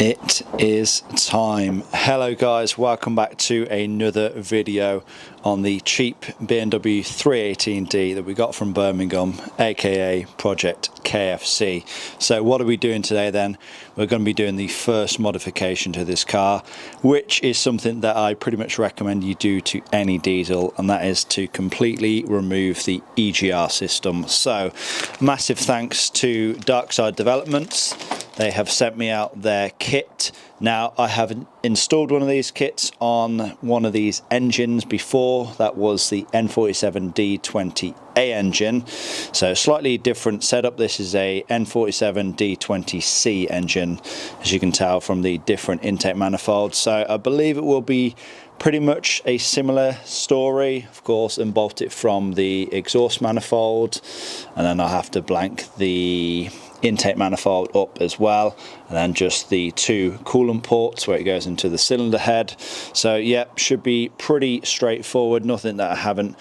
It is time. Hello guys, welcome back to another video on the cheap BMW 318D that we got from Birmingham, aka Project KFC. So what are we doing today then? We're going to be doing the first modification to this car, which is something that I pretty much recommend you do to any diesel, and that is to completely remove the EGR system. So massive thanks to Darkside Developments. They have sent me out their kit. Now, I have installed one of these kits on one of these engines before. That was the N47D20A engine. So slightly different setup. This is a N47D20C engine, as you can tell from the different intake manifolds. So I believe it will be pretty much a similar story. Of course, unbolt it from the exhaust manifold, and then I'll have to blank the intake manifold up as well, and then just the two coolant ports where it goes into the cylinder head. So yeah, should be pretty straightforward, nothing that I haven't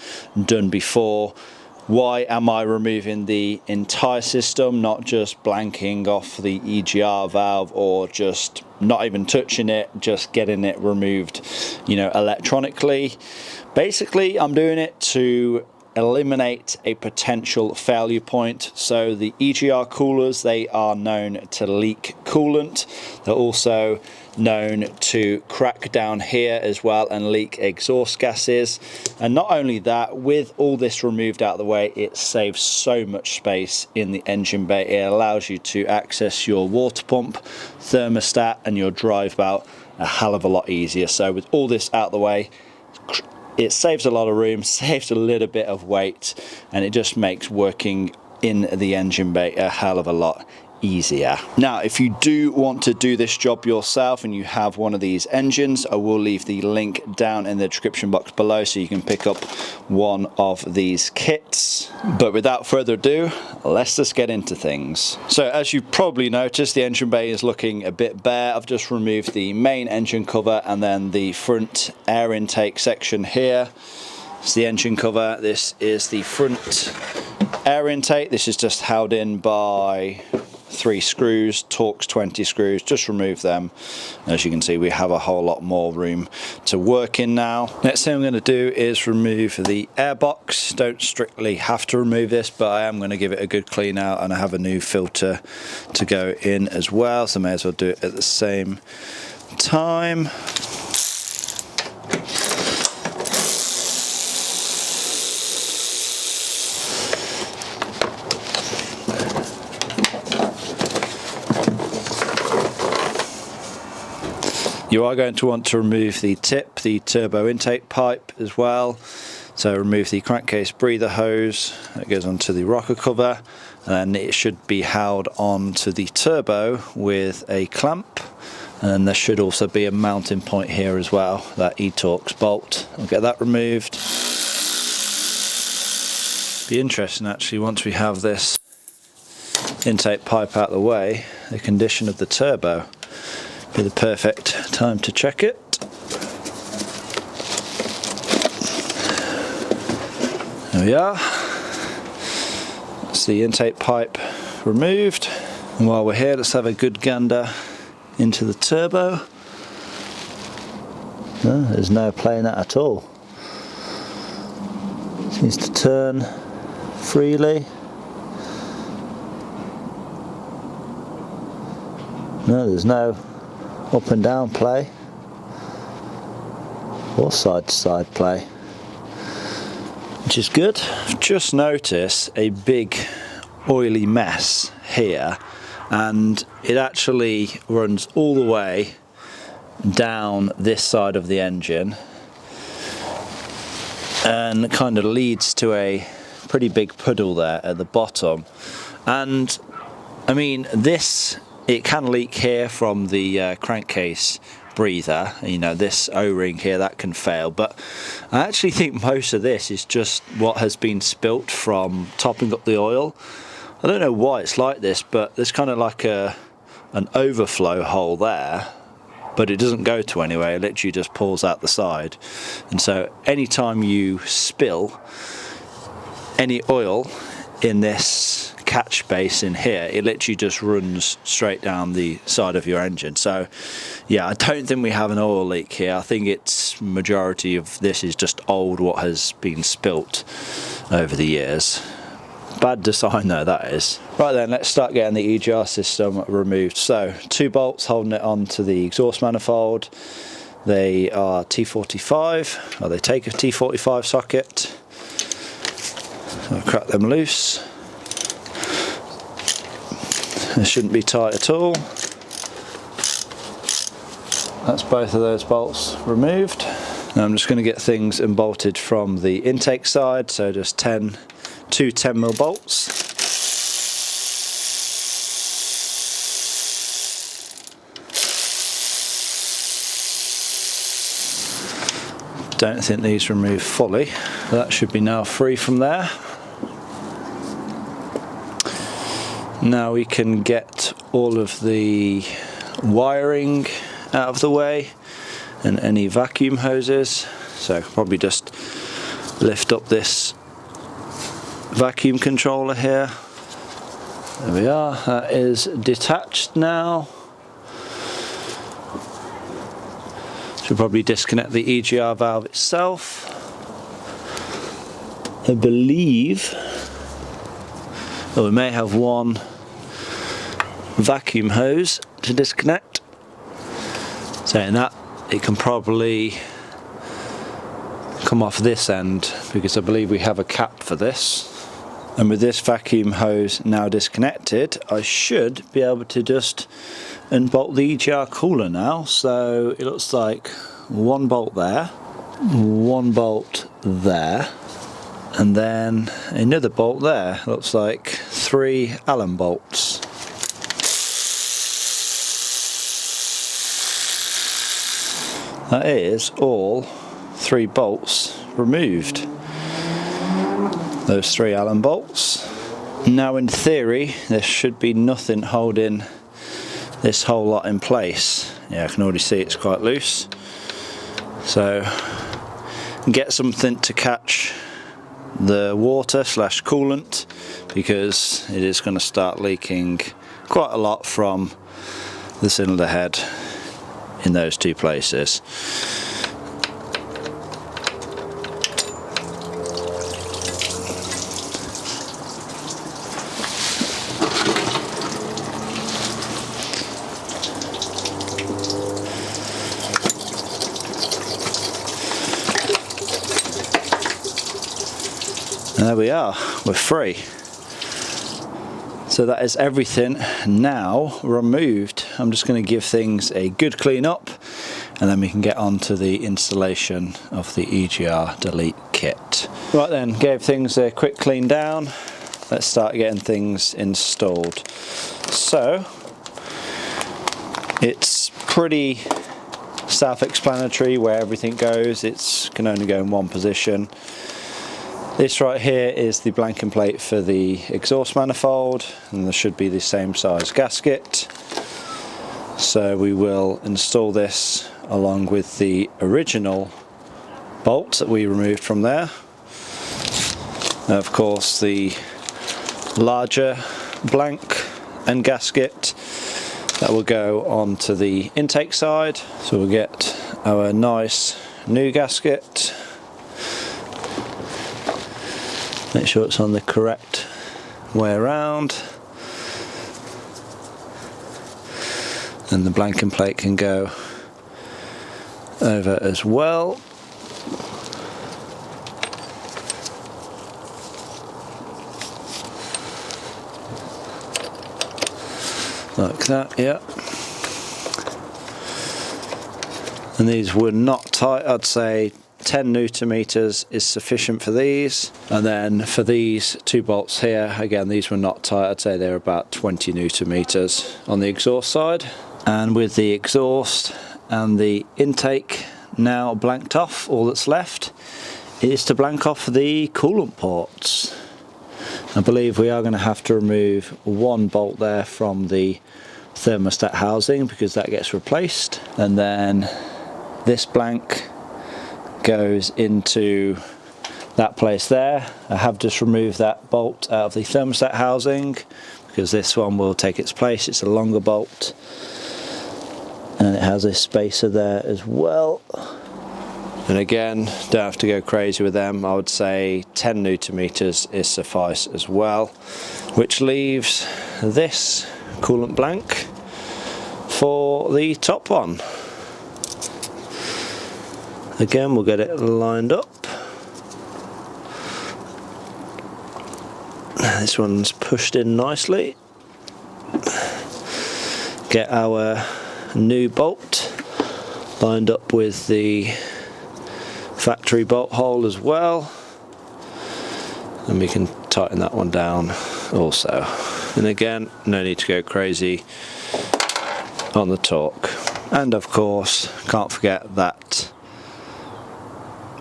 done before. Why am I removing the entire system, not just blanking off the EGR valve or just not even touching it, just getting it removed, you know, electronically? Basically, I'm doing it to eliminate a potential failure point. So the EGR coolers, they are known to leak coolant. They're also known to crack down here as well and leak exhaust gases. And not only that, with all this removed out of the way, it saves so much space in the engine bay. It allows you to access your water pump, thermostat and your drive belt a hell of a lot easier. So with all this out of the way, it saves a lot of room, saves a little bit of weight, and it just makes working in the engine bay a hell of a lot easier. Now, if you do want to do this job yourself and you have one of these engines, I will leave the link down in the description box below so you can pick up one of these kits. But without further ado, let's just get into things. So as you've probably noticed, the engine bay is looking a bit bare. I've just removed the main engine cover and then the front air intake section here. It's the engine cover. This is the front air intake. This is just held in by 3 screws, Torx 20 screws. Just remove them. As you can see, we have a whole lot more room to work in now. Next thing I'm going to do is remove the air box. Don't strictly have to remove this, but I am going to give it a good clean out, and I have a new filter to go in as well, so I may as well do it at the same time. You are going to want to remove the tip, the turbo intake pipe as well. So remove the crankcase breather hose that goes onto the rocker cover, and then it should be held onto the turbo with a clamp. And then there should also be a mounting point here as well, that E-Torx bolt. I'll get that removed. Be interesting actually, once we have this intake pipe out of the way, the condition of the turbo. Be the perfect time to check it. There we are. That's the intake pipe removed. And while we're here, let's have a good gander into the turbo. No, there's no playing that at all. Seems to turn freely. No, there's no up and down play or side to side play, which is good. I've just noticed a big oily mess here, and it actually runs all the way down this side of the engine and kind of leads to a pretty big puddle there at the bottom. And I mean, it can leak here from the crankcase breather, you know, this O-ring here, that can fail, but I actually think most of this is just what has been spilt from topping up the oil. I don't know why it's like this, but there's kind of like an overflow hole there, but it doesn't go to anywhere, it literally just pulls out the side. And so anytime you spill any oil in this catch basin here, it literally just runs straight down the side of your engine. So yeah, I don't think we have an oil leak here. I think it's majority of this is just old, what has been spilt over the years. Bad design though, that is. Right then, let's start getting the EGR system removed. So 2 bolts holding it onto the exhaust manifold. They are T45, or they take a T45 socket. I'll crack them loose. They shouldn't be tight at all. That's both of those bolts removed. Now I'm just going to get things unbolted from the intake side, so just 2 10mm bolts. Don't think these remove fully. That should be now free from there. Now we can get all of the wiring out of the way and any vacuum hoses. So I can probably just lift up this vacuum controller here. There we are, that is detached now. Should probably disconnect the EGR valve itself. I believe, we may have one vacuum hose to disconnect. Saying that, it can probably come off this end because I believe we have a cap for this. And with this vacuum hose now disconnected, I should be able to just unbolt the EGR cooler now. So it looks like 1 bolt there, 1 bolt there, and then another bolt there. Looks like 3 Allen bolts. That is all 3 bolts removed. Those 3 Allen bolts. Now in theory there should be nothing holding this whole lot in place. Yeah, I can already see it's quite loose. So get something to catch the water / coolant, because it is going to start leaking quite a lot from the cylinder head in those 2 places. And there we are, we're free. So that is everything now removed. I'm just going to give things a good clean up, and then we can get on to the installation of the EGR delete kit. Right then, gave things a quick clean down. Let's start getting things installed. So it's pretty self-explanatory where everything goes. It can only go in one position. This right here is the blanking plate for the exhaust manifold, and there should be the same size gasket. So we will install this along with the original bolt that we removed from there. And of course the larger blank and gasket that will go onto the intake side. So we'll get our nice new gasket. Make sure it's on the correct way around, and the blanking plate can go over as well. Like that, yeah. And these were not tight. I'd say 10 Newton meters is sufficient for these. And then for these 2 bolts here, again, these were not tight. I'd say they're about 20 Newton meters on the exhaust side. And with the exhaust and the intake now blanked off, all that's left is to blank off the coolant ports. I believe we are going to have to remove 1 bolt there from the thermostat housing because that gets replaced, and then this blank goes into that place there. I have just removed that bolt out of the thermostat housing because this one will take its place. It's a longer bolt, and it has this spacer there as well. And again, don't have to go crazy with them. I would say 10 Newton meters is suffice as well, which leaves this coolant blank for the top one. Again, we'll get it lined up. This one's pushed in nicely. Get our new bolt lined up with the factory bolt hole as well, and we can tighten that one down also. And again, no need to go crazy on the torque. And of course, can't forget that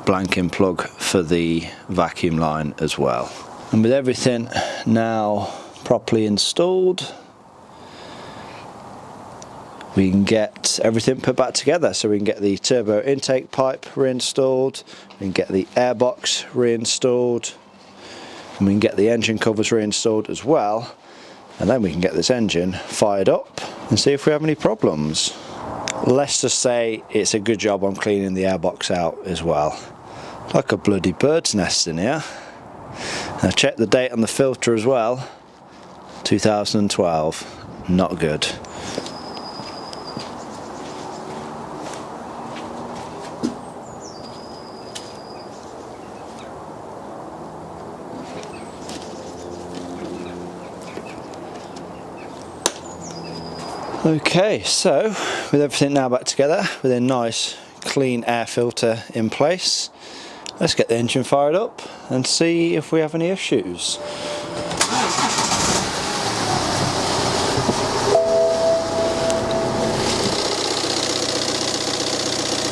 blanking plug for the vacuum line as well. And with everything now properly installed, we can get everything put back together. So we can get the turbo intake pipe reinstalled, we can get the airbox reinstalled, and we can get the engine covers reinstalled as well. And then we can get this engine fired up and see if we have any problems. Let's just say it's a good job I'm cleaning the airbox out as well. Like a bloody bird's nest in here. Now check the date on the filter as well. 2012. Not good. Okay, so with everything now back together, with a nice clean air filter in place, let's get the engine fired up and see if we have any issues.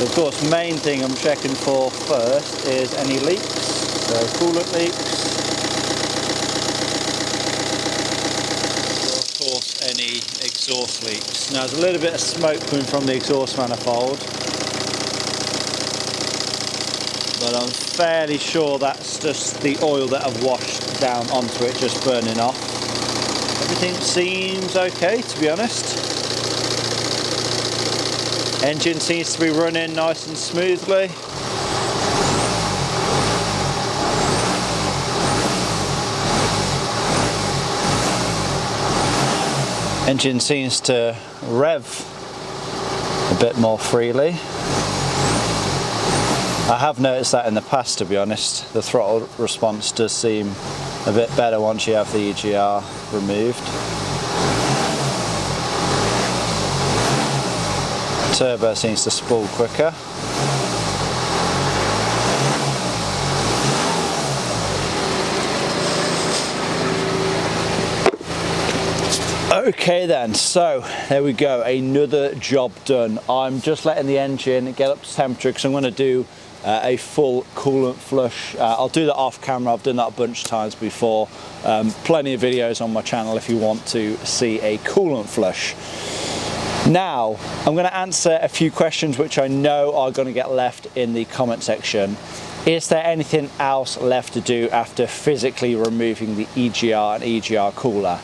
Of course, main thing I'm checking for first is any leaks, so coolant leaks. Any exhaust leaks. Now there's a little bit of smoke coming from the exhaust manifold, but I'm fairly sure that's just the oil that I've washed down onto it just burning off. Everything seems okay, to be honest. Engine seems to be running nice and smoothly. Engine seems to rev a bit more freely. I have noticed that in the past, to be honest. The throttle response does seem a bit better once you have the EGR removed. Turbo seems to spool quicker. Okay then, so there we go, another job done. I'm just letting the engine get up to temperature because I'm going to do a full coolant flush. I'll do that off camera. I've done that a bunch of times before. Plenty of videos on my channel if you want to see a coolant flush. Now I'm going to answer a few questions which I know are going to get left in the comment section. Is there anything else left to do after physically removing the EGR and EGR cooler?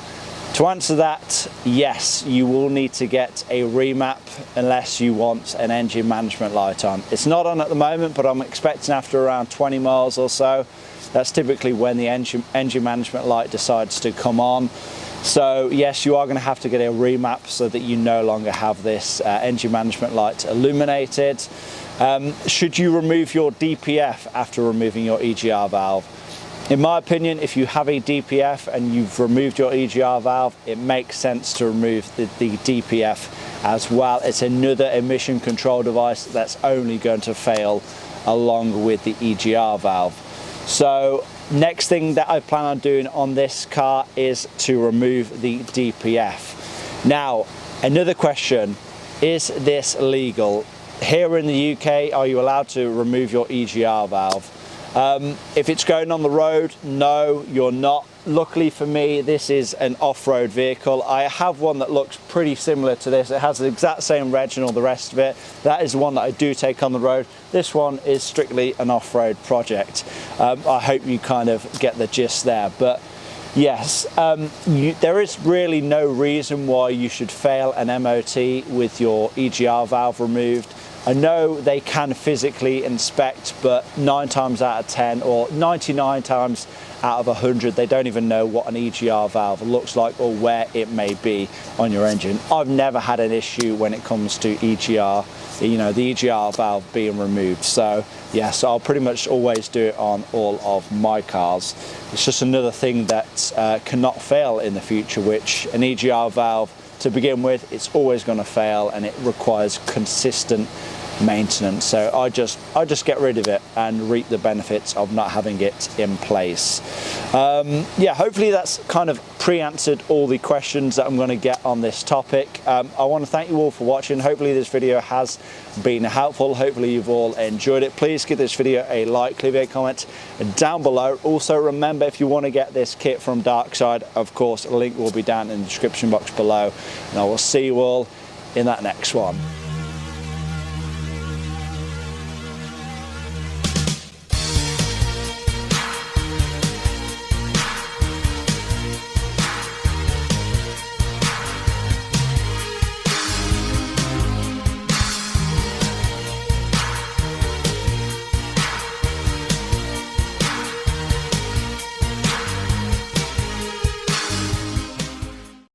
To answer that, yes, you will need to get a remap unless you want an engine management light on. It's not on at the moment, but I'm expecting after around 20 miles or so, that's typically when the engine management light decides to come on. So yes, you are going to have to get a remap so that you no longer have this engine management light illuminated. Should you remove your DPF after removing your EGR valve? In my opinion, if you have a DPF and you've removed your EGR valve, it makes sense to remove the DPF as well. It's another emission control device that's only going to fail along with the EGR valve. So next thing that I plan on doing on this car is to remove the DPF. Now, another question, is this legal? Here in the UK, are you allowed to remove your EGR valve? If it's going on the road, no, you're not. luckily for me, this is an off-road vehicle. I have one that looks pretty similar to this. It has the exact same reg and all the rest of it. That is the one that I do take on the road. This one is strictly an off-road project. I hope you kind of get the gist there. But yes, there is really no reason why you should fail an MOT with your EGR valve removed. I know they can physically inspect, but 9 times out of 10 or 99 times out of 100, they don't even know what an EGR valve looks like or where it may be on your engine. I've never had an issue when it comes to EGR, you know, the EGR valve being removed. So yes, I'll pretty much always do it on all of my cars. It's just another thing that cannot fail in the future, which an EGR valve, to begin with, it's always going to fail, and it requires consistent maintenance. So I just get rid of it and reap the benefits of not having it in place. Yeah, hopefully that's kind of pre-answered all the questions that I'm going to get on this topic. I want to thank you all for watching. Hopefully this video has been helpful. Hopefully you've all enjoyed it. Please give this video a like, leave a comment down below. Also remember, if you want to get this kit from Darkside, of course, a link will be down in the description box below, and I will see you all in that next one.